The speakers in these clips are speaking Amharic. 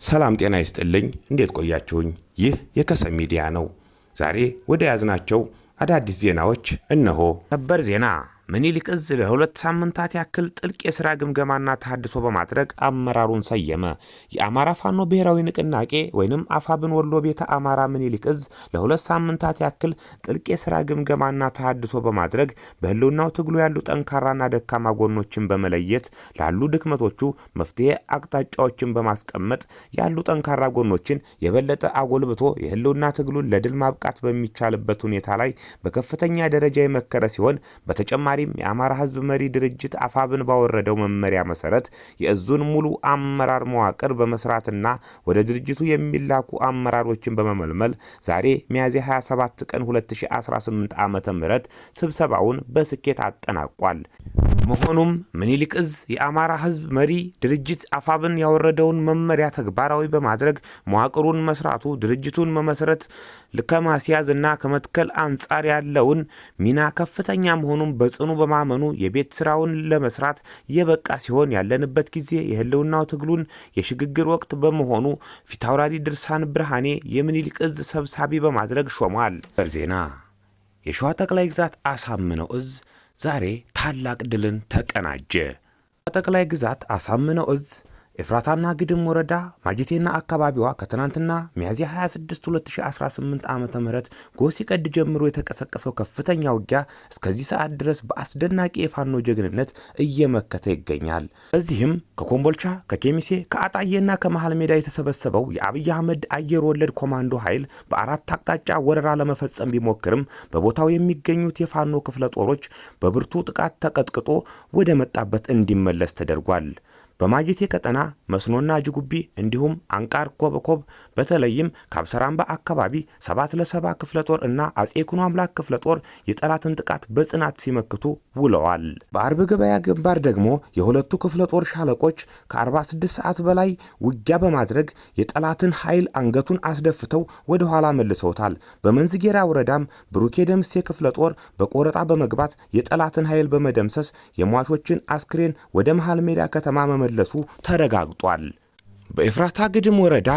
ሰላም ጤና ይስጥልኝ እንዴት ቆያችሁኝ? ይህ የከሰም ሚዲያ ነው። ዛሬ ወደ ያዝናቸው አዳዲስ ዜናዎች እነሆ። ሰበር ዜና ምኒልክ ዕዝ ለሁለት ሳምንታት ያክል ጥልቅ የሥራ ግምገማና ተሃድሶ በማድረግ አመራሩን ሰየመ። የአማራ ፋኖ ብሔራዊ ንቅናቄ ወይንም አፋብን ወሎ ቤተ አማራ ምኒልክ ዕዝ ለሁለት ሳምንታት ያክል ጥልቅ የሥራ ግምገማና ተሃድሶ በማድረግ በህልውናው ትግሉ ያሉ ጠንካራና ደካማ ጎኖችን በመለየት ላሉ ድክመቶቹ መፍትሄ አቅጣጫዎችን በማስቀመጥ ያሉ ጠንካራ ጎኖችን የበለጠ አጎልብቶ የህልውና ትግሉን ለድል ማብቃት በሚቻልበት ሁኔታ ላይ በከፍተኛ ደረጃ የመከረ ሲሆን በተጨማሪም የአማራ ህዝብ መሪ ድርጅት አፋብን ባወረደው መመሪያ መሰረት የእዙን ሙሉ አመራር መዋቅር በመስራትና ወደ ድርጅቱ የሚላኩ አመራሮችን በመመልመል ዛሬ ሚያዝያ 27 ቀን 2018 ዓ.ም ስብሰባውን በስኬት አጠናቋል። መሆኑም ምኒልክ ዕዝ የአማራ ህዝብ መሪ ድርጅት አፋብን ያወረደውን መመሪያ ተግባራዊ በማድረግ መዋቅሩን መስራቱ ድርጅቱን መመስረት ከማስያዝ እና ከመትከል አንጻር ያለውን ሚና ከፍተኛ መሆኑን በጽኑ በማመኑ የቤት ስራውን ለመስራት የበቃ ሲሆን ያለንበት ጊዜ የህልውናው ትግሉን የሽግግር ወቅት በመሆኑ ፊታውራሪ ድርሳን ብርሃኔ የምኒልክ ዕዝ ሰብሳቢ በማድረግ ሾሟል። ዜና የሸዋ ጠቅላይ ግዛት አሳምነው ዕዝ ዛሬ ታላቅ ድልን ተቀናጀ። ጠቅላይ ግዛት አሳምነው ዕዝ ኤፍራታና ግድም ወረዳ ማጀቴና አካባቢዋ ከትናንትና ሚያዝያ 26 2018 ዓ.ም ጎሲ ቀድ ጀምሮ የተቀሰቀሰው ከፍተኛ ውጊያ እስከዚህ ሰዓት ድረስ በአስደናቂ የፋኖ ጀግንነት እየመከተ ይገኛል። በዚህም ከኮምቦልቻ፣ ከኬሚሴ፣ ከአጣዬና ከመሃል ሜዳ የተሰበሰበው የአብይ አህመድ አየር ወለድ ኮማንዶ ኃይል በአራት አቅጣጫ ወረራ ለመፈጸም ቢሞክርም በቦታው የሚገኙት የፋኖ ክፍለ ጦሮች በብርቱ ጥቃት ተቀጥቅጦ ወደ መጣበት እንዲመለስ ተደርጓል። በማጀቴ ቀጠና መስኖና ጅጉቢ እንዲሁም አንቃር ኮበኮብ በተለይም ካብሰራምባ አካባቢ 7 ክፍለ ጦር እና አጼ ኩኖ አምላክ ክፍለ ጦር የጠላትን ጥቃት በጽናት ሲመክቱ ውለዋል። በአርብ ገበያ ግንባር ደግሞ የሁለቱ ክፍለ ጦር ሻለቆች ከ46 ሰዓት በላይ ውጊያ በማድረግ የጠላትን ኃይል አንገቱን አስደፍተው ወደ ኋላ መልሰውታል። በመንዝጌራ ወረዳም ብሩኬ ደምሴ ክፍለ ጦር በቆረጣ በመግባት የጠላትን ኃይል በመደምሰስ የሟቾችን አስክሬን ወደ መሃል ሜዳ ከተማ መለሱ ተረጋግጧል። በኤፍራታ ግድም ወረዳ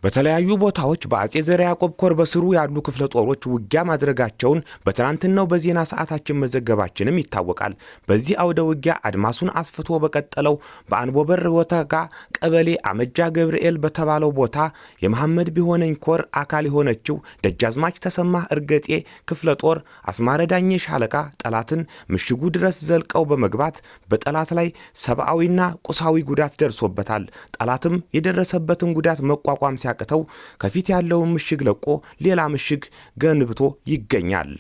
በተለያዩ ቦታዎች በአጼ ዘርዓ ያዕቆብ ኮር በስሩ ያሉ ክፍለ ጦሮች ውጊያ ማድረጋቸውን በትናንትናው በዜና ሰዓታችን መዘገባችንም ይታወቃል። በዚህ አውደ ውጊያ አድማሱን አስፍቶ በቀጠለው በአንቦበር ወተጋ ቀበሌ አመጃ ገብርኤል በተባለው ቦታ የመሐመድ ቢሆነኝ ኮር አካል የሆነችው ደጃዝማች ተሰማ እርገጤ ክፍለ ጦር አስማረ ዳኜ ሻለቃ ጠላትን ምሽጉ ድረስ ዘልቀው በመግባት በጠላት ላይ ሰብአዊና ቁሳዊ ጉዳት ደርሶበታል። ጠላትም የደረሰበትን ጉዳት መቋቋም ሲያቅተው ከፊት ያለውን ምሽግ ለቆ ሌላ ምሽግ ገንብቶ ይገኛል።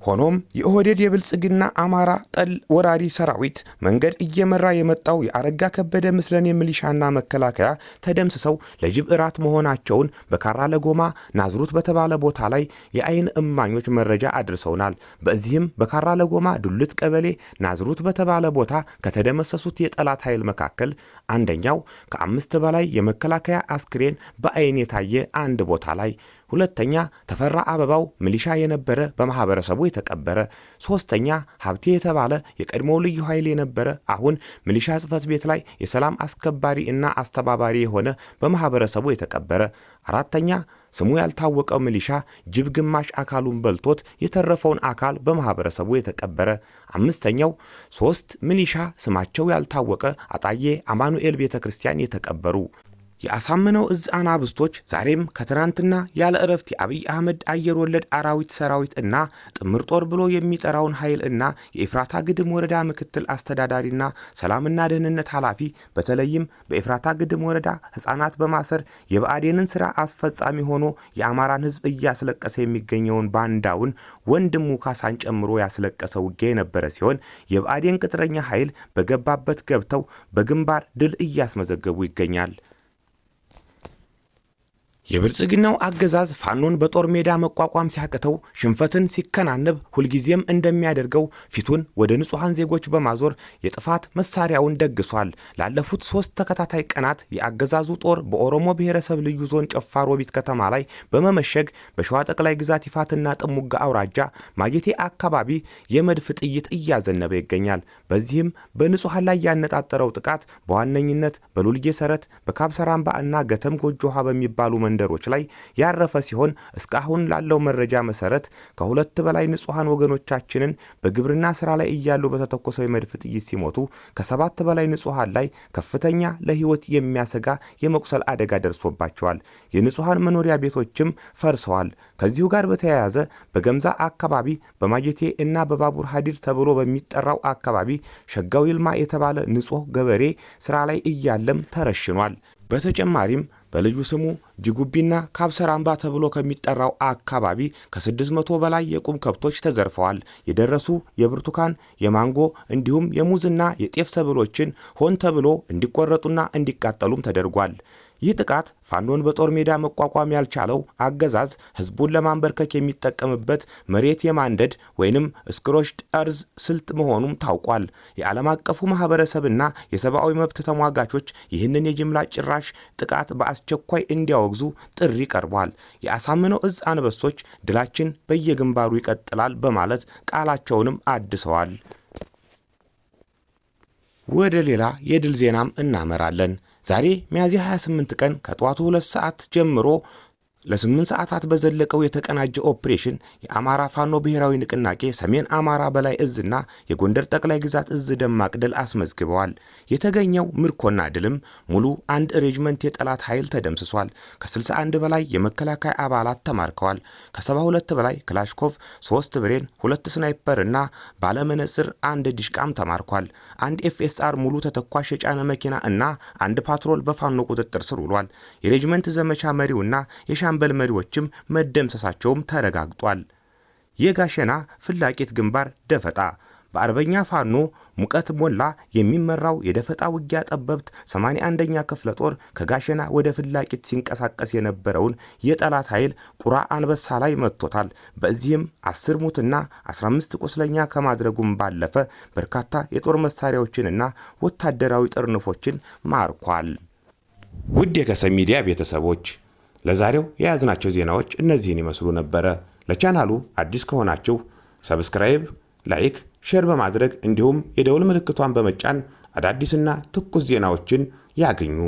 ሆኖም የኦህዴድ የብልጽግና አማራ ጠል ወራሪ ሰራዊት መንገድ እየመራ የመጣው የአረጋ ከበደ ምስለን የሚሊሻና መከላከያ ተደምስሰው ለጅብ እራት መሆናቸውን በካራ ለጎማ ናዝሩት በተባለ ቦታ ላይ የአይን እማኞች መረጃ አድርሰውናል። በዚህም በካራ ለጎማ ዱልት ቀበሌ ናዝሩት በተባለ ቦታ ከተደመሰሱት የጠላት ኃይል መካከል አንደኛው ከ5 በላይ የመከላከያ አስክሬን በአይን የታየ አንድ ቦታ ላይ፣ ሁለተኛ ተፈራ አበባው ሚሊሻ የነበረ በማህበረሰቡ የተቀበረ፣ ሶስተኛ ሀብቴ የተባለ የቀድሞው ልዩ ኃይል የነበረ አሁን ሚሊሻ ጽፈት ቤት ላይ የሰላም አስከባሪ እና አስተባባሪ የሆነ በማህበረሰቡ የተቀበረ፣ አራተኛ ስሙ ያልታወቀው ሚሊሻ ጅብ ግማሽ አካሉን በልቶት የተረፈውን አካል በማህበረሰቡ የተቀበረ፣ አምስተኛው 3 ሚሊሻ ስማቸው ያልታወቀ አጣዬ አማኑኤል ቤተክርስቲያን የተቀበሩ። የአሳምነው ዕዝ አናብስቶች ዛሬም ከትናንትና ያለ እረፍት የአብይ አህመድ አየር ወለድ አራዊት ሰራዊት እና ጥምር ጦር ብሎ የሚጠራውን ኃይል እና የኤፍራታ ግድም ወረዳ ምክትል አስተዳዳሪና ሰላምና ደህንነት ኃላፊ በተለይም በኤፍራታ ግድም ወረዳ ህፃናት በማሰር የብአዴንን ስራ አስፈጻሚ ሆኖ የአማራን ህዝብ እያስለቀሰ የሚገኘውን ባንዳውን ወንድሙ ካሳን ጨምሮ ያስለቀሰ ውጊያ የነበረ ሲሆን የብአዴን ቅጥረኛ ኃይል በገባበት ገብተው በግንባር ድል እያስመዘገቡ ይገኛል። የብልጽግናው አገዛዝ ፋኖን በጦር ሜዳ መቋቋም ሲያቅተው ሽንፈትን ሲከናነብ ሁልጊዜም እንደሚያደርገው ፊቱን ወደ ንጹሃን ዜጎች በማዞር የጥፋት መሳሪያውን ደግሷል። ላለፉት 3 ተከታታይ ቀናት የአገዛዙ ጦር በኦሮሞ ብሔረሰብ ልዩ ዞን ጨፋ ሮቢት ከተማ ላይ በመመሸግ በሸዋ ጠቅላይ ግዛት ይፋትና ጥሙጋ አውራጃ ማጀቴ አካባቢ የመድፍ ጥይት እያዘነበ ይገኛል። በዚህም በንጹሃን ላይ ያነጣጠረው ጥቃት በዋነኝነት በሉልጌ ሰረት፣ በካብሰራምባ እና ገተም ጎጆ ውሃ በሚባሉ መንደሮች ላይ ያረፈ ሲሆን እስካሁን ላለው መረጃ መሰረት ከ2 በላይ ንጹሃን ወገኖቻችንን በግብርና ስራ ላይ እያሉ በተተኮሰው የመድፍ ጥይት ሲሞቱ ከ7 በላይ ንጹሃን ላይ ከፍተኛ ለህይወት የሚያሰጋ የመቁሰል አደጋ ደርሶባቸዋል። የንጹሃን መኖሪያ ቤቶችም ፈርሰዋል። ከዚሁ ጋር በተያያዘ በገምዛ አካባቢ በማጀቴ እና በባቡር ሀዲድ ተብሎ በሚጠራው አካባቢ ሸጋው ይልማ የተባለ ንጹህ ገበሬ ስራ ላይ እያለም ተረሽኗል። በተጨማሪም በልዩ ስሙ ጅጉቢና ካብሰራምባ ተብሎ ከሚጠራው አካባቢ ከ600 በላይ የቁም ከብቶች ተዘርፈዋል። የደረሱ የብርቱካን፣ የማንጎ እንዲሁም የሙዝና የጤፍ ሰብሎችን ሆን ተብሎ እንዲቆረጡና እንዲቃጠሉም ተደርጓል። ይህ ጥቃት ፋኖን በጦር ሜዳ መቋቋም ያልቻለው አገዛዝ ህዝቡን ለማንበርከክ የሚጠቀምበት መሬት የማንደድ ወይንም ስክሮችድ እርዝ ስልት መሆኑም ታውቋል። የዓለም አቀፉ ማህበረሰብና የሰብአዊ መብት ተሟጋቾች ይህንን የጅምላ ጭራሽ ጥቃት በአስቸኳይ እንዲያወግዙ ጥሪ ቀርቧል። የአሳምነው እዝ አንበሶች ድላችን በየግንባሩ ይቀጥላል በማለት ቃላቸውንም አድሰዋል። ወደ ሌላ የድል ዜናም እናመራለን። ዛሬ ሚያዝያ 28 ቀን ከጧቱ 2 ሰዓት ጀምሮ ለ8 ሰዓታት በዘለቀው የተቀናጀ ኦፕሬሽን የአማራ ፋኖ ብሔራዊ ንቅናቄ ሰሜን አማራ በላይ እዝና የጎንደር ጠቅላይ ግዛት እዝ ደማቅ ድል አስመዝግበዋል። የተገኘው ምርኮና ድልም ሙሉ 1 ሬጅመንት የጠላት ኃይል ተደምስሷል። ከ61 በላይ የመከላከያ አባላት ተማርከዋል። ከ72 በላይ ክላሽኮቭ፣ 3 ብሬን፣ 2 ስናይፐር እና ባለመነጽር 1 ዲሽቃም ተማርኳል። 1 ኤፍኤስአር ሙሉ ተተኳሽ የጫነ መኪና እና 1 ፓትሮል በፋኖ ቁጥጥር ስር ውሏል። የሬጅመንት ዘመቻ መሪውና የሻምበል መሪዎችም መደምሰሳቸውም ተረጋግጧል። የጋሸና ፍላቂት ግንባር ደፈጣ በአርበኛ ፋኖ ሙቀት ሞላ የሚመራው የደፈጣ ውጊያ ጠበብት 81ኛ ክፍለ ጦር ከጋሸና ወደ ፍላቂት ሲንቀሳቀስ የነበረውን የጠላት ኃይል ቁራ አንበሳ ላይ መጥቶታል። በዚህም 10 ሙትና 15 ቁስለኛ ከማድረጉም ባለፈ በርካታ የጦር መሳሪያዎችንና ወታደራዊ ጥርንፎችን ማርኳል። ውድ የከሰም ሚዲያ ቤተሰቦች ለዛሬው የያዝናቸው ዜናዎች እነዚህን ይመስሉ ነበር። ለቻናሉ አዲስ ከሆናችሁ ሰብስክራይብ፣ ላይክ፣ ሼር በማድረግ እንዲሁም የደውል ምልክቷን በመጫን አዳዲስና ትኩስ ዜናዎችን ያገኙ።